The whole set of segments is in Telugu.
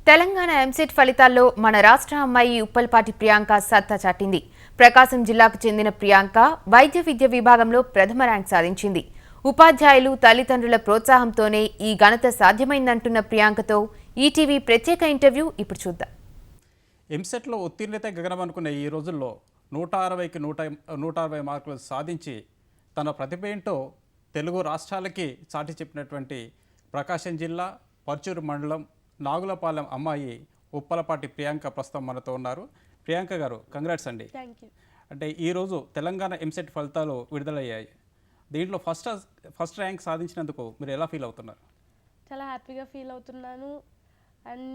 తెలంగాణ ఎంసెట్ ఫలితాల్లో మన రాష్ట్ర అమ్మాయి ఉప్పల్పాటి ప్రియాంక సత్తా చాటింది. ప్రకాశం జిల్లాకు చెందిన ప్రియాంక వైద్య విద్య విభాగంలో ప్రథమ ర్యాంక్ సాధించింది. ఉపాధ్యాయులు, తల్లిదండ్రుల ప్రోత్సాహంతోనే ఈ ఘనత సాధ్యమైందంటున్న ప్రియాంకతో ఈటీవీ ప్రత్యేక ఇంటర్వ్యూ ఇప్పుడు చూద్దాం. ఎంసెట్లో ఉత్తీర్ణత గగనమనుకున్న ఈ రోజుల్లో 160కి 160 మార్కులు సాధించి తన ప్రతిభ ఏంటో తెలుగు రాష్ట్రాలకి చాటి చెప్పినటువంటి ప్రకాశం జిల్లా పర్చూరు మండలం నాగులపాలెం అమ్మాయి ఉప్పలపాటి ప్రియాంక ప్రస్తుతం మనతో ఉన్నారు. ప్రియాంక గారు, కంగ్రాట్స్ అండి. అంటే ఈరోజు తెలంగాణ ఎంసెట్ ఫలితాలు విడుదలయ్యాయి. దీంట్లో ఫస్ట్ ర్యాంక్ సాధించినందుకు మీరు ఎలా ఫీల్ అవుతున్నారు? చాలా హ్యాపీగా ఫీల్ అవుతున్నాను. అండ్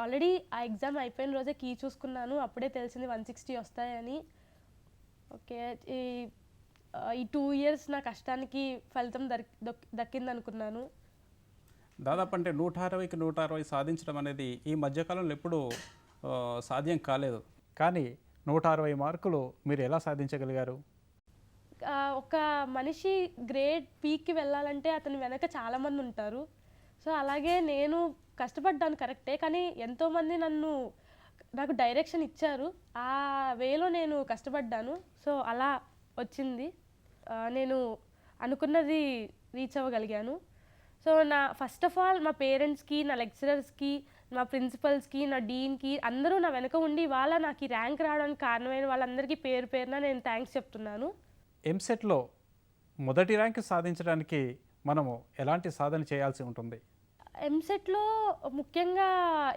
ఆల్రెడీ ఆ ఎగ్జామ్ అయిపోయిన రోజే కీ చూసుకున్నాను. అప్పుడే తెలిసింది 160 వస్తాయని. ఓకే, ఈ 2 years నా కష్టానికి ఫలితం దక్కిందనుకున్నాను. దాదాపు అంటే 160కి 160 సాధించడం అనేది ఈ మధ్యకాలంలో ఎప్పుడూ సాధ్యం కాలేదు. కానీ 160 మార్కులు మీరు ఎలా సాధించగలిగారు? ఒక మనిషి గ్రేడ్ పీక్కి వెళ్ళాలంటే అతని వెనక చాలామంది ఉంటారు. సో అలాగే నేను కష్టపడ్డాను కరెక్టే, కానీ ఎంతోమంది నాకు డైరెక్షన్ ఇచ్చారు. ఆ వేలో నేను కష్టపడ్డాను. సో అలా వచ్చింది. నేను అనుకున్నది రీచ్ అవ్వగలిగాను. సో ఫస్ట్ ఆఫ్ ఆల్ మా పేరెంట్స్కి, నా లెక్చరర్స్కి, నా ప్రిన్సిపల్స్కి, నా డీన్కి అందరూ నా వెనక ఉండి వాళ్ళ నాకు ఈ ర్యాంక్ రావడానికి కారణమైన వాళ్ళందరికీ పేరు పేరున నేను థ్యాంక్స్ చెప్తున్నాను. ఎంసెట్లో మొదటి ర్యాంక్ సాధించడానికి మనము ఎలాంటి సాధన చేయాల్సి ఉంటుంది? ఎంసెట్లో ముఖ్యంగా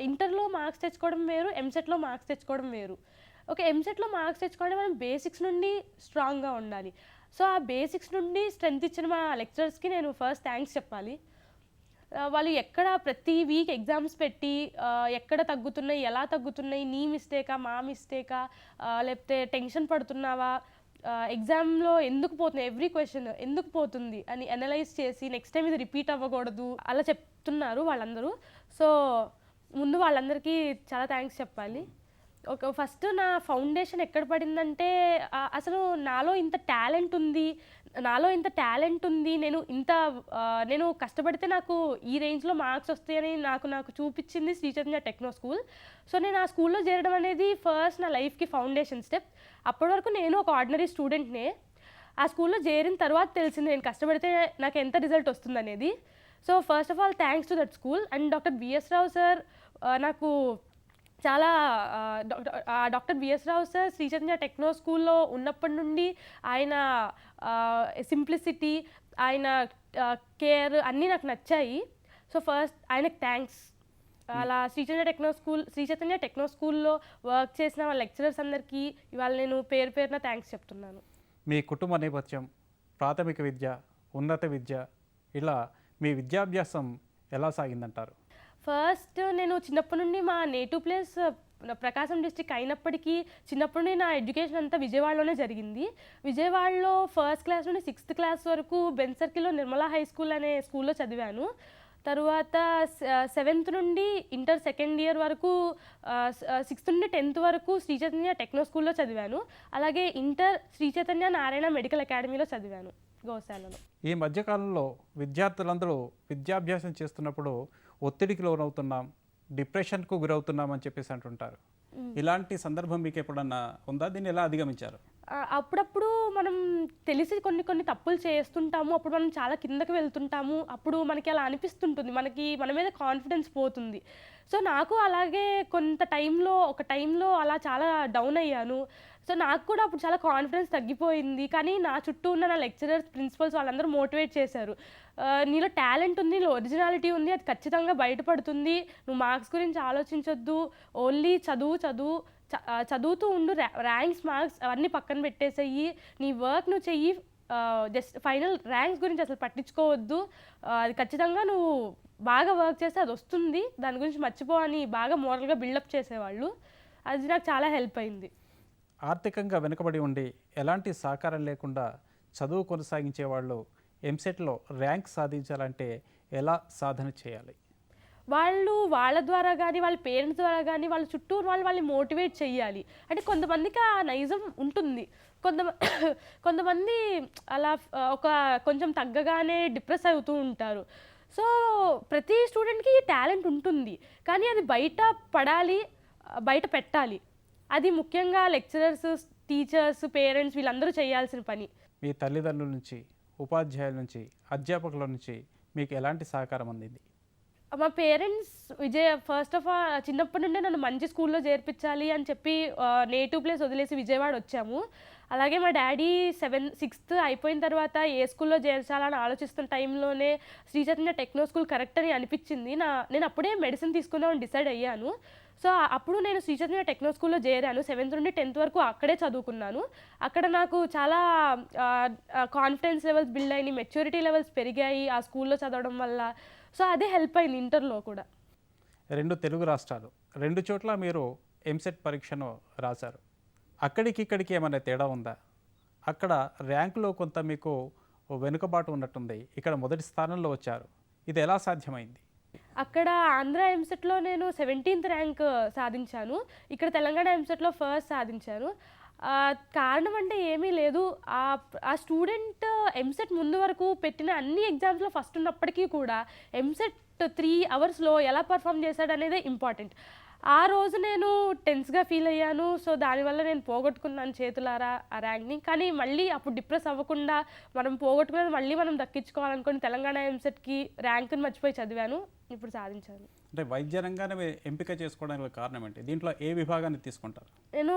ఇంటర్లో మార్క్స్ తెచ్చుకోవడం వేరు, ఎంసెట్లో మార్క్స్ తెచ్చుకోవడం వేరు. ఓకే, ఎంసెట్లో మార్క్స్ తెచ్చుకోవడం మనం బేసిక్స్ నుండి స్ట్రాంగ్గా ఉండాలి. సో ఆ బేసిక్స్ నుండి స్ట్రెంత్ ఇచ్చిన మా లెక్చరర్స్కి నేను ఫస్ట్ థ్యాంక్స్ చెప్పాలి. వాళ్ళు ఎక్కడ ప్రతి వీక్ ఎగ్జామ్స్ పెట్టి ఎక్కడ తగ్గుతున్నాయి, ఎలా తగ్గుతున్నాయి, నీ మిస్టేకా, మా మిస్టేకా, లేకపోతే టెన్షన్ పడుతున్నావా, ఎగ్జామ్లో ఎందుకు పోతుంది, ఎవ్రీ క్వశ్చన్ ఎందుకు పోతుంది అని అనలైజ్ చేసి నెక్స్ట్ టైం ఇది రిపీట్ అవ్వకూడదు అలా చెప్తున్నారు వాళ్ళందరూ. సో ముందు వాళ్ళందరికీ చాలా థ్యాంక్స్ చెప్పాలి. ఫస్ట్ నా ఫౌండేషన్ ఎక్కడ పడిందంటే అసలు నాలో ఇంత టాలెంట్ ఉంది, నేను కష్టపడితే నాకు ఈ రేంజ్లో మార్క్స్ వస్తాయని నాకు చూపించింది Shri Chaitanya techno school. So నేను ఆ స్కూల్లో చేరడం అనేది ఫస్ట్ నా లైఫ్కి ఫౌండేషన్ స్టెప్. అప్పటి వరకు నేను ఒక ఆర్డినరీ స్టూడెంట్నే. ఆ స్కూల్లో చేరిన తర్వాత తెలిసింది నేను కష్టపడితే నాకు ఎంత రిజల్ట్ వస్తుందనేది. So first of all thanks to that school. And doctor BS Rao sir నాకు చాలా doctor BS Rao sir Sri Chaitanya techno స్కూల్లో ఉన్నప్పటి నుండి ఆయన సింప్లిసిటీ, ఆయన కేర్ అన్నీ నాకు నచ్చాయి. సో ఫస్ట్ ఆయనకు థ్యాంక్స్. అలా శ్రీ చైతన్య టెక్నో స్కూల్లో వర్క్ చేసిన వాళ్ళ లెక్చరర్స్ అందరికీ ఇవాళ నేను పేరున థ్యాంక్స్ చెప్తున్నాను. మీ కుటుంబ నేపథ్యం, ప్రాథమిక విద్య, ఉన్నత విద్య, ఇలా మీ విద్యాభ్యాసం ఎలా సాగిందంటారు? ఫస్ట్ నేను చిన్నప్పటి నుండి మా నేటివ్ ప్లేస్ ప్రకాశం డిస్ట్రిక్ట్ అయినప్పటికీ చిన్నప్పటి నుండి నా ఎడ్యుకేషన్ అంతా విజయవాడలోనే జరిగింది. విజయవాడలో ఫస్ట్ క్లాస్ నుండి 6th క్లాస్ వరకు బెన్ సర్కిల్లో నిర్మలా హై స్కూల్ అనే స్కూల్లో చదివాను. తరువాత 7th నుండి ఇంటర్ సెకండ్ ఇయర్ వరకు 6th నుండి 10th వరకు శ్రీ చైతన్య టెక్నో స్కూల్లో చదివాను. అలాగే ఇంటర్ శ్రీ చైతన్య నారాయణ మెడికల్ అకాడమీలో చదివాను గోశాలలో. ఈ మధ్యకాలంలో విద్యార్థులందరూ విద్యాభ్యాసం చేస్తున్నప్పుడు ఒత్తిడికి లోనవుతున్నాం, డిప్రెషన్కు గురవుతున్నాం అని చెప్పేసి అంటుంటారు. ఇలాంటి సందర్భం మీకు ఎప్పుడన్నా ఉందా? దీన్ని ఎలా అధిగమించారు? అప్పుడప్పుడు మనం తెలిసి కొన్ని తప్పులు చేస్తుంటాము. అప్పుడు మనం చాలా కిందకి వెళ్తుంటాము. అప్పుడు మనకి అలా అనిపిస్తుంటుంది, మన మీద కాన్ఫిడెన్స్ పోతుంది. సో నాకు అలాగే ఒక టైంలో అలా చాలా డౌన్ అయ్యాను. సో నాకు కూడా అప్పుడు చాలా కాన్ఫిడెన్స్ తగ్గిపోయింది. కానీ నా చుట్టూ ఉన్న నా లెక్చరర్స్, ప్రిన్సిపల్స్ వాళ్ళందరూ మోటివేట్ చేశారు. నీలో టాలెంట్ ఉంది, నీలో ఒరిజినాలిటీ ఉంది, అది ఖచ్చితంగా బయటపడుతుంది, నువ్వు మార్క్స్ గురించి ఆలోచించొద్దు, ఓన్లీ చదువుతూ ఉండు, ర్యాంక్స్, మార్క్స్ అవన్నీ పక్కన పెట్టేసేయి, నీ వర్క్ నువ్వు చెయ్యి, జస్ట్ ఫైనల్ ర్యాంక్స్ గురించి అసలు పట్టించుకోవద్దు, అది ఖచ్చితంగా నువ్వు బాగా వర్క్ చేస్తే అది వస్తుంది, దాని గురించి మర్చిపో అని బాగా మోరల్గా బిల్డప్ చేసేవాళ్ళు. అది నాకు చాలా హెల్ప్ అయింది. ఆర్థికంగా వెనుకబడి ఉండి ఎలాంటి సహకారం లేకుండా చదువు కొనసాగించే వాళ్ళు ఎంసెట్లో ర్యాంక్ సాధించాలంటే ఎలా సాధన చేయాలి? వాళ్ళ ద్వారా కానీ, వాళ్ళ పేరెంట్స్ ద్వారా కానీ, వాళ్ళ చుట్టూ వాళ్ళని మోటివేట్ చేయాలి. అంటే కొంతమందికి ఆ నైజం ఉంటుంది, కొంతమంది అలా కొంచెం తగ్గగానే డిప్రెస్ అవుతూ ఉంటారు. సో ప్రతి స్టూడెంట్కి టాలెంట్ ఉంటుంది, కానీ అది బయట పడాలి, బయట పెట్టాలి. అది ముఖ్యంగా లెక్చరర్స్, టీచర్స్, పేరెంట్స్ వీళ్ళందరూ చేయాల్సిన పని. మీ తల్లిదండ్రుల నుంచి, ఉపాధ్యాయుల నుంచి, అధ్యాపకుల నుంచి మీకు ఎలాంటి సహకారం అందింది? మా పేరెంట్స్ ఫస్ట్ ఆఫ్ ఆల్ చిన్నప్పటి నుండే నన్ను మంచి స్కూల్లో చేర్పించాలి అని చెప్పి నేటివ్ ప్లేస్ వదిలేసి విజయవాడ వచ్చాము. అలాగే మా డాడీ 6th అయిపోయిన తర్వాత ఏ స్కూల్లో చేర్చాలని ఆలోచిస్తున్న టైంలోనే Shri Chaitanya techno school correct అని అనిపించింది. నేను అప్పుడే మెడిసిన్ తీసుకుందామని డిసైడ్ అయ్యాను. సో అప్పుడు నేను శ్రీ చైతన్య టెక్నో స్కూల్లో చేరాను. 7th నుండి 10th వరకు అక్కడే చదువుకున్నాను. అక్కడ నాకు చాలా కాన్ఫిడెన్స్ లెవెల్స్ బిల్డ్ అయినాయి, మెచ్యూరిటీ లెవెల్స్ పెరిగాయి ఆ స్కూల్లో చదవడం వల్ల. సో అదే హెల్ప్ అయింది ఇంటర్లో కూడా. 2 తెలుగు రాష్ట్రాలు, 2 చోట్ల మీరు ఎంసెట్ పరీక్షను రాశారు. అక్కడికి ఇక్కడికి ఏమైనా తేడా ఉందా? అక్కడ ర్యాంకులో కొంత మీకు వెనుకబాటు ఉన్నట్టుంది, ఇక్కడ మొదటి స్థానంలో వచ్చారు. ఇది ఎలా సాధ్యమైంది? అక్కడ ఆంధ్ర ఎంసెట్లో నేను 17th ర్యాంక్ సాధించాను. ఇక్కడ తెలంగాణ ఎంసెట్లో ఫస్ట్ సాధించాను. కారణం అంటే ఏమీ లేదు. ఆ స్టూడెంట్ ఎంసెట్ ముందు వరకు పెట్టిన అన్ని ఎగ్జామ్స్లో ఫస్ట్ ఉన్నప్పటికీ కూడా ఎంసెట్ 3 అవర్స్లో ఎలా పర్ఫామ్ చేశాడనేదే ఇంపార్టెంట్. ఆ రోజు నేను టెన్స్గా ఫీల్ అయ్యాను. సో దానివల్ల నేను పోగొట్టుకున్నాను చేతులారా ఆ ర్యాంక్ని. కానీ మళ్ళీ అప్పుడు డిప్రెస్ అవ్వకుండా మనం పోగొట్టుకునేది మళ్ళీ మనం దక్కించుకోవాలనుకుని తెలంగాణ ఎంసెట్కి ర్యాంకుని మర్చిపోయి చదివాను. ఇప్పుడు సాధించాను. అంటే వైద్య రంగాన్ని ఎంపిక చేసుకోవడానికి కారణం ఏంటి? దీంట్లో ఏ విభాగాన్ని తీసుకుంటారు? నేను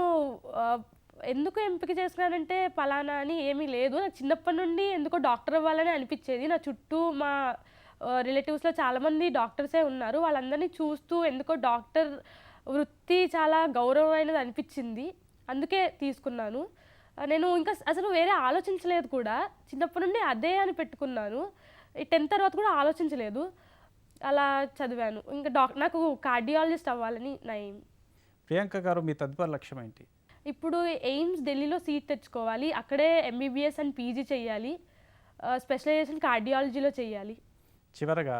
ఎందుకు ఎంపిక చేసుకున్నానంటే పలానా అని ఏమీ లేదు. నాకు చిన్నప్పటి నుండి ఎందుకో డాక్టర్ అవ్వాలని అనిపించేది. నా చుట్టూ మా రిలేటివ్స్లో చాలామంది డాక్టర్సే ఉన్నారు. వాళ్ళందరినీ చూస్తూ ఎందుకో డాక్టర్ వృత్తి చాలా గౌరవమైనది అనిపించింది. అందుకే తీసుకున్నాను. నేను ఇంకా అసలు వేరే ఆలోచించలేదు కూడా. చిన్నప్పటి నుండి అదే అని పెట్టుకున్నాను. ఈ 10th తర్వాత కూడా ఆలోచించలేదు, అలా చదివాను. ఇంకా నాకు కార్డియాలజిస్ట్ అవ్వాలని నా ఎయిమ్. ప్రియాంక గారు, మీ తదుపరి లక్ష్యం ఏంటి? ఇప్పుడు ఎయిమ్స్ ఢిల్లీలో సీట్ తెచ్చుకోవాలి. అక్కడే ఎంబీబీఎస్ అండ్ పీజీ చేయాలి. స్పెషలైజేషన్ కార్డియాలజీలో చేయాలి. చివరగా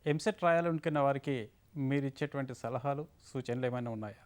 ఎంసెట్ రాయాలనుకున్న వారికి మీరు ఇచ్చేటువంటి సలహాలు, సూచనలు ఏమైనా ఉన్నాయా?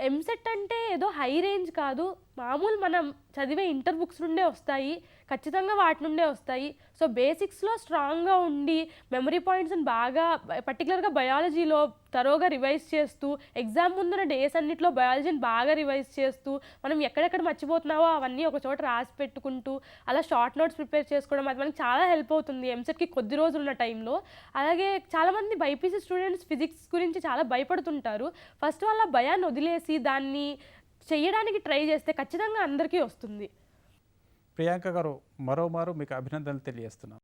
ఎంసెట్ అంటే ఏదో హై రేంజ్ కాదు, మామూలు మనం చదివే ఇంటర్ బుక్స్ నుండే వస్తాయి, ఖచ్చితంగా వాటి నుండే వస్తాయి. సో బేసిక్స్లో స్ట్రాంగ్గా ఉండి మెమరీ పాయింట్స్ని బాగా పర్టికులర్గా బయాలజీలో తరోగా రివైజ్ చేస్తూ, ఎగ్జామ్ ముందున్న డేస్ అన్నింటిలో బయాలజీని బాగా రివైజ్ చేస్తూ, మనం ఎక్కడెక్కడ మర్చిపోతున్నావో అవన్నీ ఒక చోట రాసి పెట్టుకుంటూ అలా షార్ట్ నోట్స్ ప్రిపేర్ చేసుకోవడం అది మనకి చాలా హెల్ప్ అవుతుంది ఎంసెట్కి కొద్ది రోజులు ఉన్న టైంలో. అలాగే చాలామంది బైపీసీ స్టూడెంట్స్ ఫిజిక్స్ గురించి చాలా భయపడుతుంటారు. ఫస్ట్ వాళ్ళ భయాన్ని వదిలేసి దాన్ని చేయడానికి ట్రై చేస్తే ఖచ్చితంగా అందరికీ వస్తుంది. ప్రియాంక గారు, మరోమారు మీకు అభినందనలు తెలియజేస్తున్నాను.